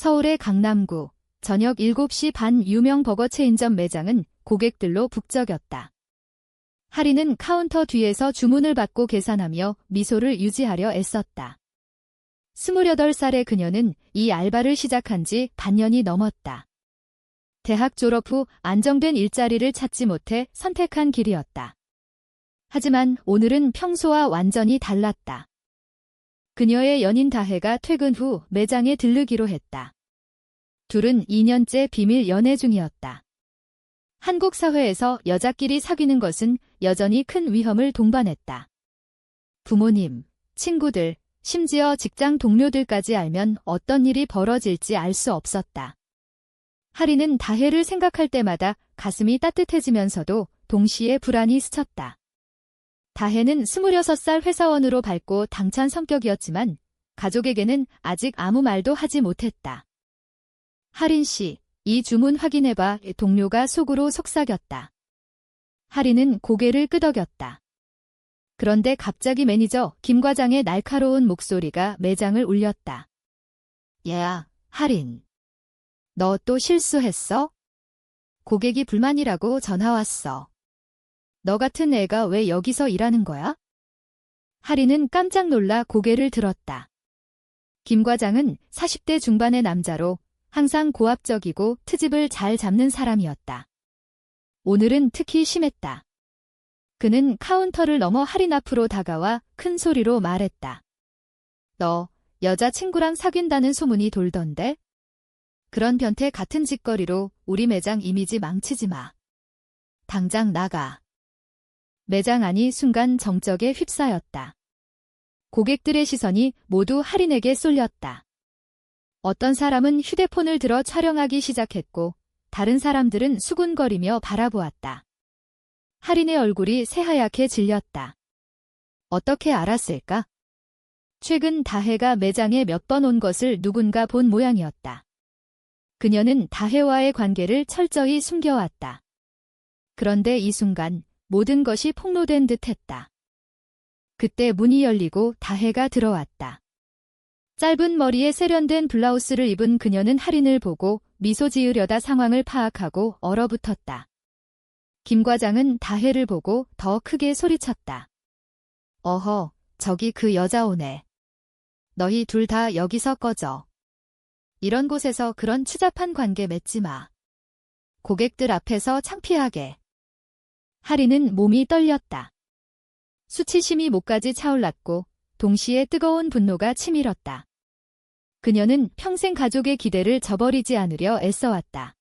서울의 강남구, 저녁 7시 반 유명 버거 체인점 매장은 고객들로 북적였다. 하리는 카운터 뒤에서 주문을 받고 계산하며 미소를 유지하려 애썼다. 28살의 그녀는 이 알바를 시작한 지 반년이 넘었다. 대학 졸업 후 안정된 일자리를 찾지 못해 선택한 길이었다. 하지만 오늘은 평소와 완전히 달랐다. 그녀의 연인 다혜가 퇴근 후 매장에 들르기로 했다. 둘은 2년째 비밀 연애 중이었다. 한국 사회에서 여자끼리 사귀는 것은 여전히 큰 위험을 동반했다. 부모님, 친구들, 심지어 직장 동료들까지 알면 어떤 일이 벌어질지 알 수 없었다. 하리는 다혜를 생각할 때마다 가슴이 따뜻해지면서도 동시에 불안이 스쳤다. 다혜는 26살 회사원으로 밝고 당찬 성격이었지만 가족에게는 아직 아무 말도 하지 못했다. 하린 씨, 이 주문 확인해봐. 동료가 속으로 속삭였다. 하리는 고개를 끄덕였다. 그런데 갑자기 매니저 김 과장의 날카로운 목소리가 매장을 울렸다. 야, 하린. 너 또 실수했어? 고객이 불만이라고 전화 왔어. 너 같은 애가 왜 여기서 일하는 거야? 하리는 깜짝 놀라 고개를 들었다. 김 과장은 40대 중반의 남자로 항상 고압적이고 트집을 잘 잡는 사람이었다. 오늘은 특히 심했다. 그는 카운터를 넘어 하린 앞으로 다가와 큰 소리로 말했다. 너 여자친구랑 사귄다는 소문이 돌던데? 그런 변태 같은 짓거리로 우리 매장 이미지 망치지 마. 당장 나가. 매장 안이 순간 정적에 휩싸였다. 고객들의 시선이 모두 하린에게 쏠렸다. 어떤 사람은 휴대폰을 들어 촬영하기 시작했고 다른 사람들은 수군거리며 바라보았다. 하린의 얼굴이 새하얗게 질렸다. 어떻게 알았을까? 최근 다혜가 매장에 몇 번 온 것을 누군가 본 모양이었다. 그녀는 다혜와의 관계를 철저히 숨겨왔다. 그런데 이 순간 모든 것이 폭로된 듯했다. 그때 문이 열리고 다혜가 들어왔다. 짧은 머리에 세련된 블라우스를 입은 그녀는 하린을 보고 미소 지으려다 상황을 파악하고 얼어붙었다. 김 과장은 다혜를 보고 더 크게 소리쳤다. 어허, 저기 그 여자 오네. 너희 둘 다 여기서 꺼져. 이런 곳에서 그런 추잡한 관계 맺지 마. 고객들 앞에서 창피하게. 하리는 몸이 떨렸다. 수치심이 목까지 차올랐고 동시에 뜨거운 분노가 치밀었다. 그녀는 평생 가족의 기대를 저버리지 않으려 애써왔다.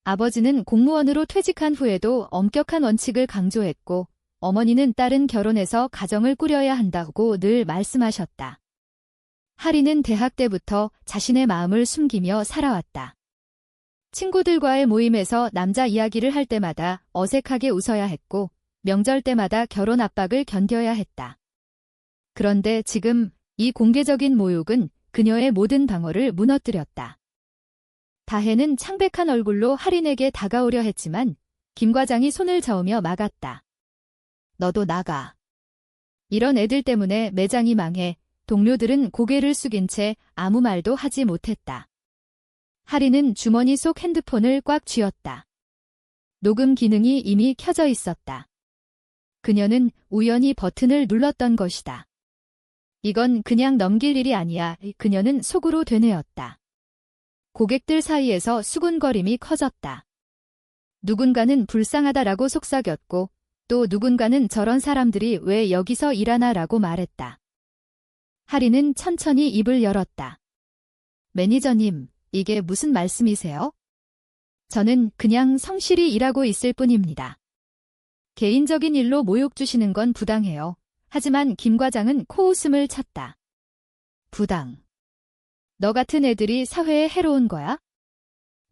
아버지는 공무원으로 퇴직한 후에도 엄격한 원칙을 강조했고 어머니는 딸은 결혼해서 가정을 꾸려야 한다고 늘 말씀하셨다. 하리는 대학 때부터 자신의 마음을 숨기며 살아왔다. 친구들과의 모임에서 남자 이야기를 할 때마다 어색하게 웃어야 했고 명절 때마다 결혼 압박을 견뎌야 했다. 그런데 지금 이 공개적인 모욕은 그녀의 모든 방어를 무너뜨렸다. 다혜는 창백한 얼굴로 하린에게 다가오려 했지만 김 과장이 손을 저으며 막았다. 너도 나가. 이런 애들 때문에 매장이 망해 동료들은 고개를 숙인 채 아무 말도 하지 못했다. 하린은 주머니 속 핸드폰을 꽉 쥐었다. 녹음 기능이 이미 켜져 있었다. 그녀는 우연히 버튼을 눌렀던 것이다. 이건 그냥 넘길 일이 아니야. 그녀는 속으로 되뇌었다. 고객들 사이에서 수군거림이 커졌다. 누군가는 불쌍하다라고 속삭였고 또 누군가는 저런 사람들이 왜 여기서 일하나라고 말했다. 하리는 천천히 입을 열었다. 매니저님, 이게 무슨 말씀이세요? 저는 그냥 성실히 일하고 있을 뿐입니다. 개인적인 일로 모욕 주시는 건 부당해요. 하지만 김 과장은 코웃음을 쳤다. 부당. 너 같은 애들이 사회에 해로운 거야?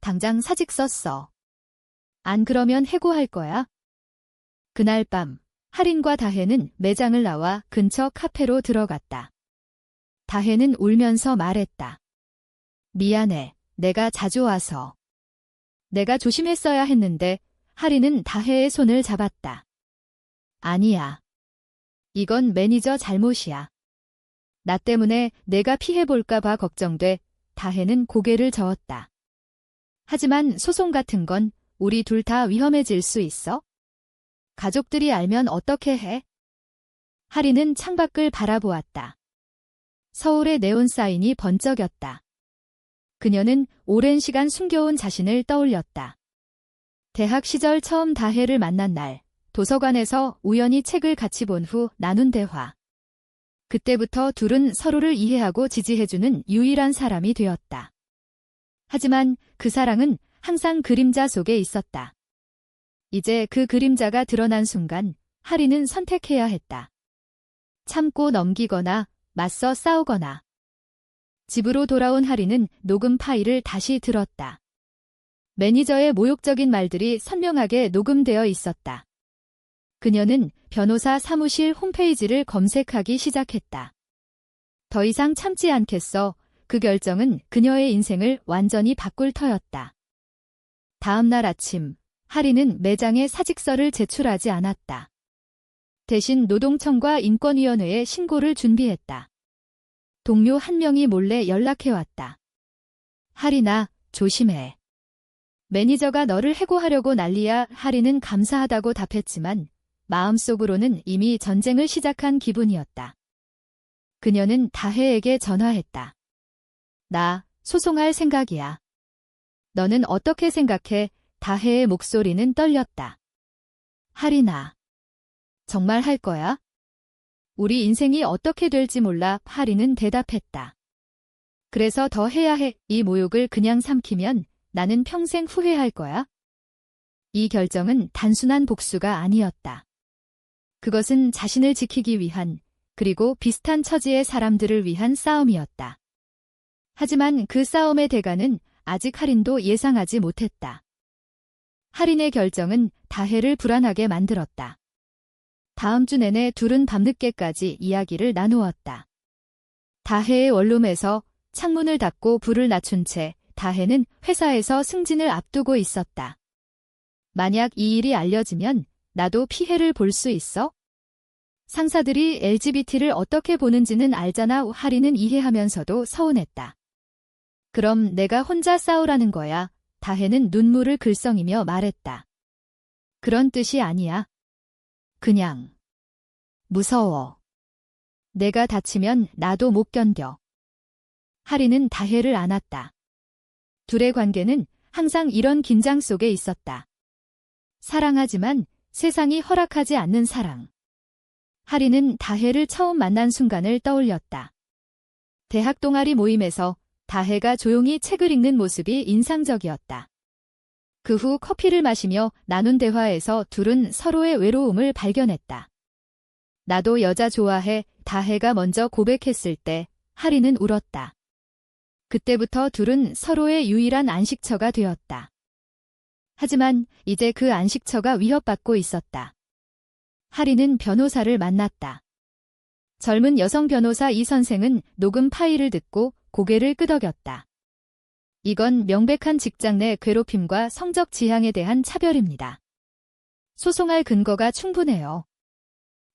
당장 사직 썼어. 안 그러면 해고할 거야? 그날 밤, 하린과 다혜는 매장을 나와 근처 카페로 들어갔다. 다혜는 울면서 말했다. 미안해, 내가 자주 와서. 내가 조심했어야 했는데 하린은 다혜의 손을 잡았다. 아니야. 이건 매니저 잘못이야. 나 때문에 내가 피해볼까 봐 걱정돼. 다혜는 고개를 저었다. 하지만 소송 같은 건 우리 둘 다 위험해질 수 있어? 가족들이 알면 어떻게 해? 하리는 창밖을 바라보았다. 서울의 네온 사인이 번쩍였다. 그녀는 오랜 시간 숨겨온 자신을 떠올렸다. 대학 시절 처음 다혜를 만난 날, 도서관에서 우연히 책을 같이 본 후 나눈 대화. 그때부터 둘은 서로를 이해하고 지지해주는 유일한 사람이 되었다. 하지만 그 사랑은 항상 그림자 속에 있었다. 이제 그 그림자가 드러난 순간 하리는 선택해야 했다. 참고 넘기거나 맞서 싸우거나. 집으로 돌아온 하리는 녹음 파일을 다시 들었다. 매니저의 모욕적인 말들이 선명하게 녹음되어 있었다. 그녀는 변호사 사무실 홈페이지를 검색하기 시작했다. 더 이상 참지 않겠어. 그 결정은 그녀의 인생을 완전히 바꿀 터였다. 다음 날 아침, 하리는 매장에 사직서를 제출하지 않았다. 대신 노동청과 인권위원회에 신고를 준비했다. 동료 한 명이 몰래 연락해왔다. 하리나, 조심해. 매니저가 너를 해고하려고 난리야. 하리는 감사하다고 답했지만 마음속으로는 이미 전쟁을 시작한 기분이었다. 그녀는 다혜에게 전화했다. 나 소송할 생각이야. 너는 어떻게 생각해? 다혜의 목소리는 떨렸다. 하리나. 정말 할 거야? 우리 인생이 어떻게 될지 몰라. 하리는 대답했다. 그래서 더 해야 해. 이 모욕을 그냥 삼키면 나는 평생 후회할 거야. 이 결정은 단순한 복수가 아니었다. 그것은 자신을 지키기 위한, 그리고 비슷한 처지의 사람들을 위한 싸움이었다. 하지만 그 싸움의 대가는 아직 하린도 예상하지 못했다. 하린의 결정은 다혜를 불안하게 만들었다. 다음 주 내내 둘은 밤늦게까지 이야기를 나누었다. 다혜의 원룸에서 창문을 닫고 불을 낮춘 채 다혜는 회사에서 승진을 앞두고 있었다. 만약 이 일이 알려지면 나도 피해를 볼 수 있어? 상사들이 LGBT를 어떻게 보는지는 알잖아. 하리는 이해하면서도 서운했다. 그럼 내가 혼자 싸우라는 거야. 다혜는 눈물을 글썽이며 말했다. 그런 뜻이 아니야. 그냥 무서워. 내가 다치면 나도 못 견뎌. 하리는 다혜를 안았다. 둘의 관계는 항상 이런 긴장 속에 있었다. 사랑하지만 세상이 허락하지 않는 사랑. 하리는 다혜를 처음 만난 순간을 떠올렸다. 대학 동아리 모임에서 다혜가 조용히 책을 읽는 모습이 인상적이었다. 그 후 커피를 마시며 나눈 대화에서 둘은 서로의 외로움을 발견했다. 나도 여자 좋아해. 다혜가 먼저 고백했을 때 하리는 울었다. 그때부터 둘은 서로의 유일한 안식처가 되었다. 하지만 이제 그 안식처가 위협받고 있었다. 하리는 변호사를 만났다. 젊은 여성 변호사 이 선생은 녹음 파일을 듣고 고개를 끄덕였다. 이건 명백한 직장 내 괴롭힘과 성적 지향에 대한 차별입니다. 소송할 근거가 충분해요.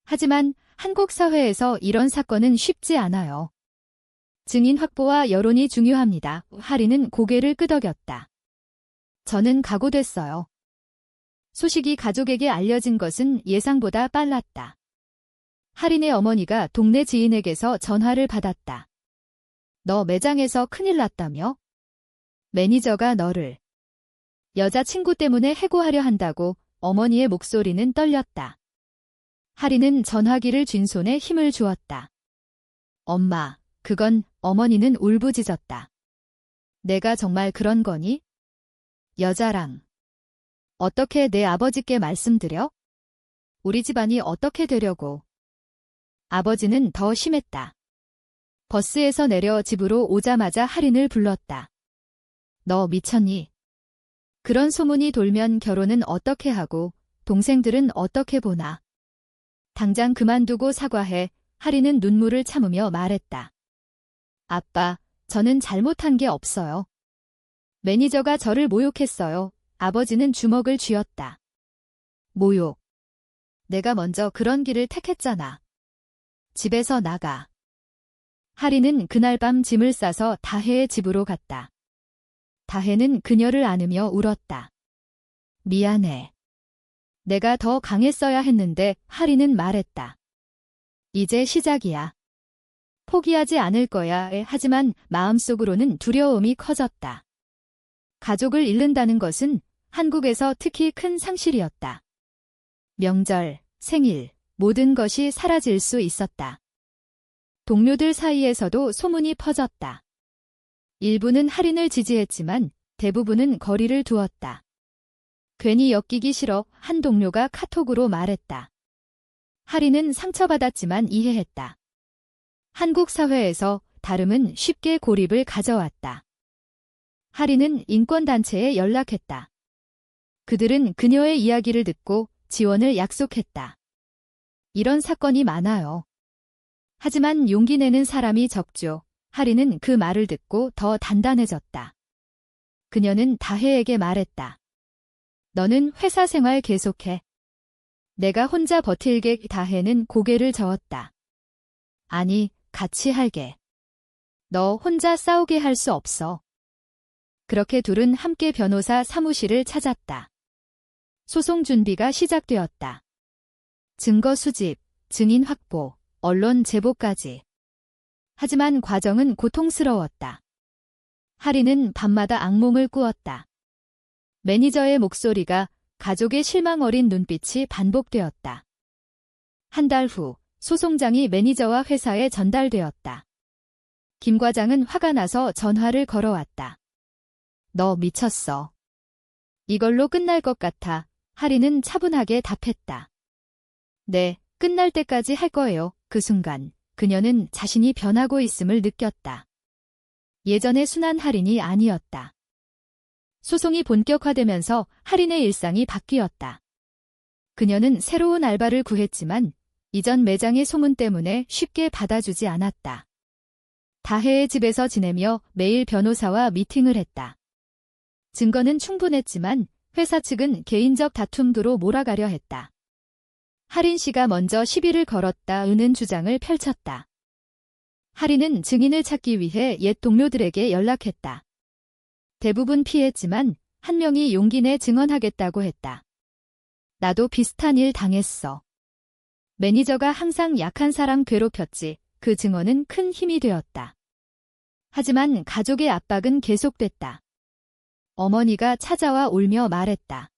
하지만 한국 사회에서 이런 사건은 쉽지 않아요. 증인 확보와 여론이 중요합니다. 하리는 고개를 끄덕였다. 저는 각오됐어요. 소식이 가족에게 알려진 것은 예상보다 빨랐다. 하린의 어머니가 동네 지인에게서 전화를 받았다. 너 매장에서 큰일 났다며? 매니저가 너를 여자친구 때문에 해고하려 한다고. 어머니의 목소리는 떨렸다. 하린은 전화기를 쥔 손에 힘을 주었다. 엄마, 그건. 어머니는 울부짖었다. 내가 정말 그런 거니? 여자랑. 어떻게 내 아버지께 말씀드려? 우리 집안이 어떻게 되려고. 아버지는 더 심했다. 버스에서 내려 집으로 오자마자 하린을 불렀다. 너 미쳤니? 그런 소문이 돌면 결혼은 어떻게 하고 동생들은 어떻게 보나. 당장 그만두고 사과해. 하린은 눈물을 참으며 말했다. 아빠, 저는 잘못한 게 없어요. 매니저가 저를 모욕했어요. 아버지는 주먹을 쥐었다. 모욕. 내가 먼저 그런 길을 택했잖아. 집에서 나가. 하리는 그날 밤 짐을 싸서 다혜의 집으로 갔다. 다혜는 그녀를 안으며 울었다. 미안해. 내가 더 강했어야 했는데 하리는 말했다. 이제 시작이야. 포기하지 않을 거야. 하지만 마음속으로는 두려움이 커졌다. 가족을 잃는다는 것은 한국에서 특히 큰 상실이었다. 명절, 생일, 모든 것이 사라질 수 있었다. 동료들 사이에서도 소문이 퍼졌다. 일부는 할인을 지지했지만 대부분은 거리를 두었다. 괜히 엮이기 싫어 한 동료가 카톡으로 말했다. 할인은 상처받았지만 이해했다. 한국 사회에서 다름은 쉽게 고립을 가져왔다. 할인은 인권단체에 연락했다. 그들은 그녀의 이야기를 듣고 지원을 약속했다. 이런 사건이 많아요. 하지만 용기 내는 사람이 적죠. 할인은 그 말을 듣고 더 단단해졌다. 그녀는 다혜에게 말했다. 너는 회사 생활 계속해. 내가 혼자 버틸게. 다혜는 고개를 저었다. 아니, 같이 할게. 너 혼자 싸우게 할 수 없어. 그렇게 둘은 함께 변호사 사무실을 찾았다. 소송 준비가 시작되었다. 증거 수집, 증인 확보, 언론 제보까지. 하지만 과정은 고통스러웠다. 할인은 밤마다 악몽을 꾸었다. 매니저의 목소리가, 가족의 실망 어린 눈빛이 반복되었다. 한 달 후, 소송장이 매니저와 회사에 전달되었다. 김 과장은 화가 나서 전화를 걸어왔다. 너 미쳤어. 이걸로 끝날 것 같아. 할인은 차분하게 답했다. 네, 끝날 때까지 할 거예요. 그 순간 그녀는 자신이 변하고 있음을 느꼈다. 예전의 순한 할인이 아니었다. 소송이 본격화되면서 할인의 일상이 바뀌었다. 그녀는 새로운 알바를 구했지만 이전 매장의 소문 때문에 쉽게 받아주지 않았다. 다혜의 집에서 지내며 매일 변호사와 미팅을 했다. 증거는 충분했지만 회사 측은 개인적 다툼도로 몰아가려 했다. 할인 씨가 먼저 시비를 걸었다는 주장을 펼쳤다. 할인은 증인을 찾기 위해 옛 동료들에게 연락했다. 대부분 피했지만 한 명이 용기 내 증언하겠다고 했다. 나도 비슷한 일 당했어. 매니저가 항상 약한 사람 괴롭혔지. 그 증언은 큰 힘이 되었다. 하지만 가족의 압박은 계속됐다. 어머니가 찾아와 울며 말했다.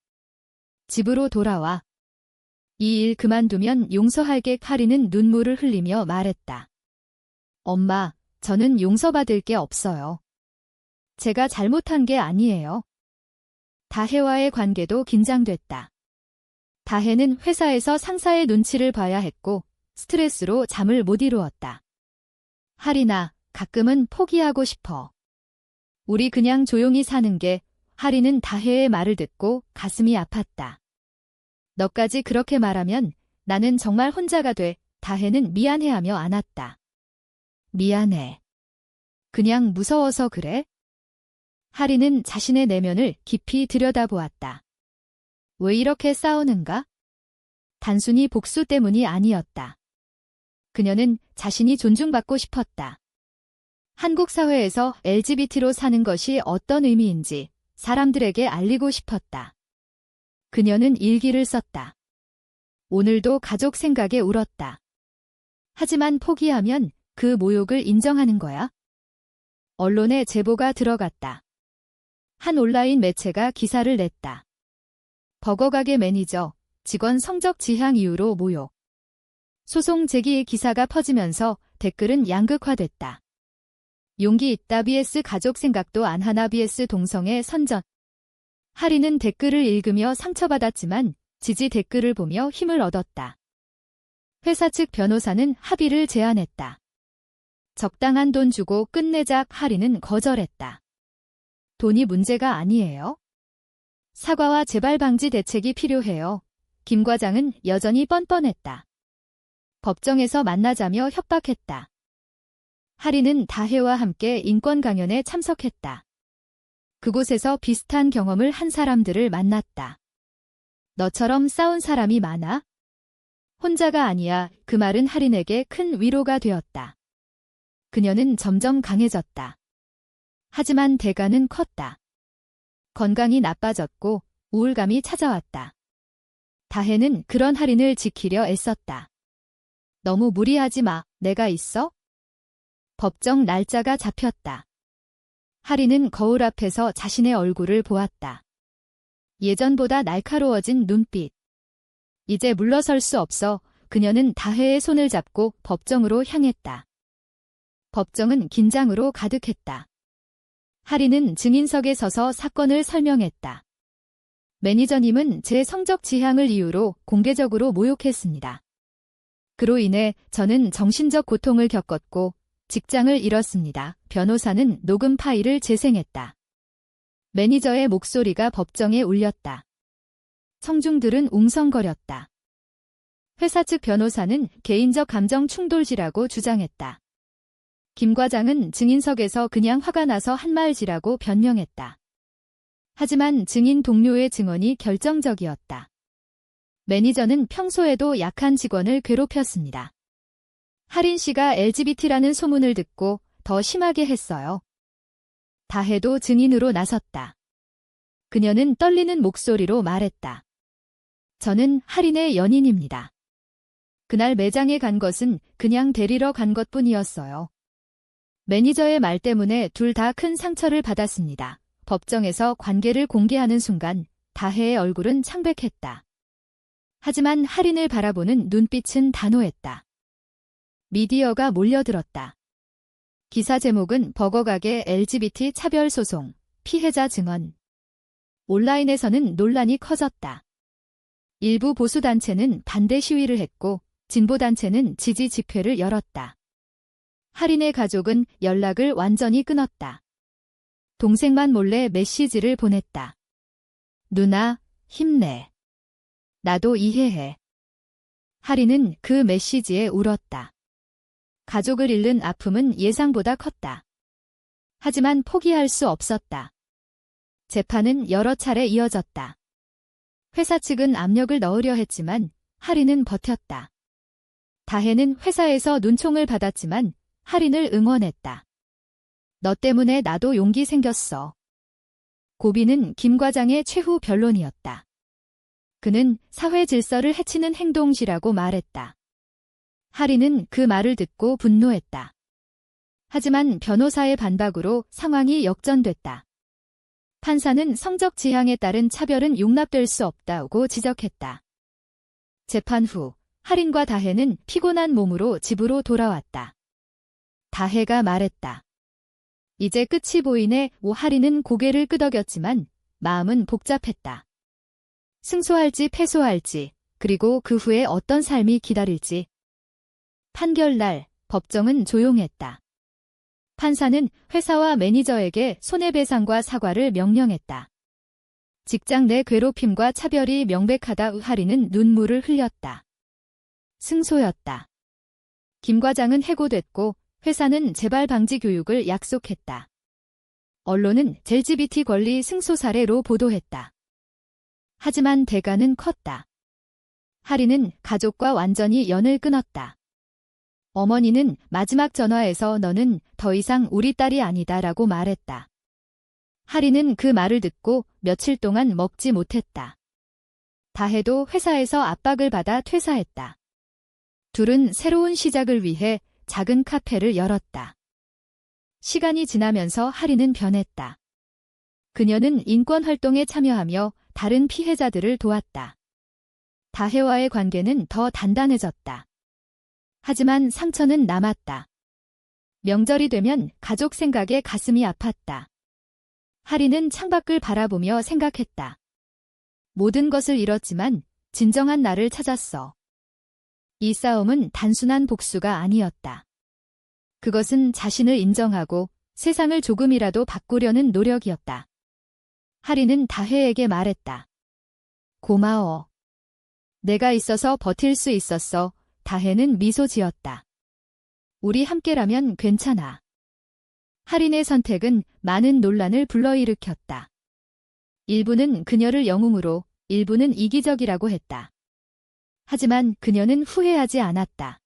집으로 돌아와. 이 일 그만두면 용서할게. 할인은 눈물을 흘리며 말했다. 엄마, 저는 용서받을 게 없어요. 제가 잘못한 게 아니에요. 다혜와의 관계도 긴장됐다. 다혜는 회사에서 상사의 눈치를 봐야 했고 스트레스로 잠을 못 이루었다. 할인아, 가끔은 포기하고 싶어. 우리 그냥 조용히 사는 게. 할인은 다혜의 말을 듣고 가슴이 아팠다. 너까지 그렇게 말하면 나는 정말 혼자가 돼. 다혜는 미안해하며 안았다. 미안해. 그냥 무서워서 그래? 할인은 자신의 내면을 깊이 들여다보았다. 왜 이렇게 싸우는가? 단순히 복수 때문이 아니었다. 그녀는 자신이 존중받고 싶었다. 한국 사회에서 LGBT로 사는 것이 어떤 의미인지 사람들에게 알리고 싶었다. 그녀는 일기를 썼다. 오늘도 가족 생각에 울었다. 하지만 포기하면 그 모욕을 인정하는 거야? 언론에 제보가 들어갔다. 한 온라인 매체가 기사를 냈다. 버거가게 매니저, 직원 성적 지향 이유로 모욕. 소송 제기의 기사가 퍼지면서 댓글은 양극화됐다. 용기 있다 vs 가족 생각도 안 하나 vs 동성애 선전. 할인은 댓글을 읽으며 상처받았지만 지지 댓글을 보며 힘을 얻었다. 회사 측 변호사는 합의를 제안했다. 적당한 돈 주고 끝내자. 할인은 거절했다. 돈이 문제가 아니에요. 사과와 재발 방지 대책이 필요해요. 김 과장은 여전히 뻔뻔했다. 법정에서 만나자며 협박했다. 할인은 다혜와 함께 인권 강연에 참석했다. 그곳에서 비슷한 경험을 한 사람들을 만났다. 너처럼 싸운 사람이 많아? 혼자가 아니야. 그 말은 할인에게 큰 위로가 되었다. 그녀는 점점 강해졌다. 하지만 대가는 컸다. 건강이 나빠졌고 우울감이 찾아왔다. 다혜는 그런 할인을 지키려 애썼다. 너무 무리하지 마, 내가 있어? 법정 날짜가 잡혔다. 할인은 거울 앞에서 자신의 얼굴을 보았다. 예전보다 날카로워진 눈빛. 이제 물러설 수 없어. 그녀는 다혜의 손을 잡고 법정으로 향했다. 법정은 긴장으로 가득했다. 할인은 증인석에 서서 사건을 설명했다. 매니저님은 제 성적 지향을 이유로 공개적으로 모욕했습니다. 그로 인해 저는 정신적 고통을 겪었고 직장을 잃었습니다. 변호사는 녹음 파일을 재생했다. 매니저의 목소리가 법정에 울렸다. 청중들은 웅성거렸다. 회사 측 변호사는 개인적 감정 충돌지라고 주장했다. 김 과장은 증인석에서 그냥 화가 나서 한 말지라고 변명했다. 하지만 증인 동료의 증언이 결정적이었다. 매니저는 평소에도 약한 직원을 괴롭혔습니다. 할인 씨가 LGBT라는 소문을 듣고 더 심하게 했어요. 다혜도 증인으로 나섰다. 그녀는 떨리는 목소리로 말했다. 저는 할인의 연인입니다. 그날 매장에 간 것은 그냥 데리러 간 것뿐이었어요. 매니저의 말 때문에 둘 다 큰 상처를 받았습니다. 법정에서 관계를 공개하는 순간 다혜의 얼굴은 창백했다. 하지만 할인을 바라보는 눈빛은 단호했다. 미디어가 몰려들었다. 기사 제목은 버거가게 LGBT 차별 소송, 피해자 증언. 온라인에서는 논란이 커졌다. 일부 보수단체는 반대 시위를 했고 진보단체는 지지 집회를 열었다. 할인의 가족은 연락을 완전히 끊었다. 동생만 몰래 메시지를 보냈다. 누나, 힘내. 나도 이해해. 할인은 그 메시지에 울었다. 가족을 잃는 아픔은 예상보다 컸다. 하지만 포기할 수 없었다. 재판은 여러 차례 이어졌다. 회사 측은 압력을 넣으려 했지만 할인은 버텼다. 다혜는 회사에서 눈총을 받았지만 할인을 응원했다. 너 때문에 나도 용기 생겼어. 고비는 김 과장의 최후 변론이었다. 그는 사회 질서를 해치는 행동이라고 말했다. 할인은 그 말을 듣고 분노했다. 하지만 변호사의 반박으로 상황이 역전됐다. 판사는 성적 지향에 따른 차별은 용납될 수 없다고 지적했다. 재판 후 할인과 다혜는 피곤한 몸으로 집으로 돌아왔다. 다혜가 말했다. 이제 끝이 보이네. 할인은 고개를 끄덕였지만 마음은 복잡했다. 승소할지 패소할지, 그리고 그 후에 어떤 삶이 기다릴지. 판결날, 법정은 조용했다. 판사는 회사와 매니저에게 손해배상과 사과를 명령했다. 직장 내 괴롭힘과 차별이 명백하다. 할인은 눈물을 흘렸다. 승소였다. 김 과장은 해고됐고 회사는 재발 방지 교육을 약속했다. 언론은 LGBT 권리 승소 사례로 보도했다. 하지만 대가는 컸다. 할인은 가족과 완전히 연을 끊었다. 어머니는 마지막 전화에서 너는 더 이상 우리 딸이 아니다라고 말했다. 할인은 그 말을 듣고 며칠 동안 먹지 못했다. 다혜도 회사에서 압박을 받아 퇴사했다. 둘은 새로운 시작을 위해 작은 카페를 열었다. 시간이 지나면서 할인은 변했다. 그녀는 인권 활동에 참여하며 다른 피해자들을 도왔다. 다혜와의 관계는 더 단단해졌다. 하지만 상처는 남았다. 명절이 되면 가족 생각에 가슴이 아팠다. 할인은 창밖을 바라보며 생각했다. 모든 것을 잃었지만 진정한 나를 찾았어. 이 싸움은 단순한 복수가 아니었다. 그것은 자신을 인정하고 세상을 조금이라도 바꾸려는 노력이었다. 할인은 다혜에게 말했다. 고마워. 내가 있어서 버틸 수 있었어. 다혜는 미소 지었다. 우리 함께라면 괜찮아. 할인의 선택은 많은 논란을 불러일으켰다. 일부는 그녀를 영웅으로, 일부는 이기적이라고 했다. 하지만 그녀는 후회하지 않았다.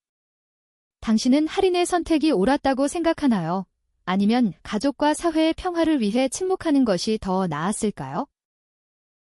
당신은 할인의 선택이 옳았다고 생각하나요? 아니면 가족과 사회의 평화를 위해 침묵하는 것이 더 나았을까요?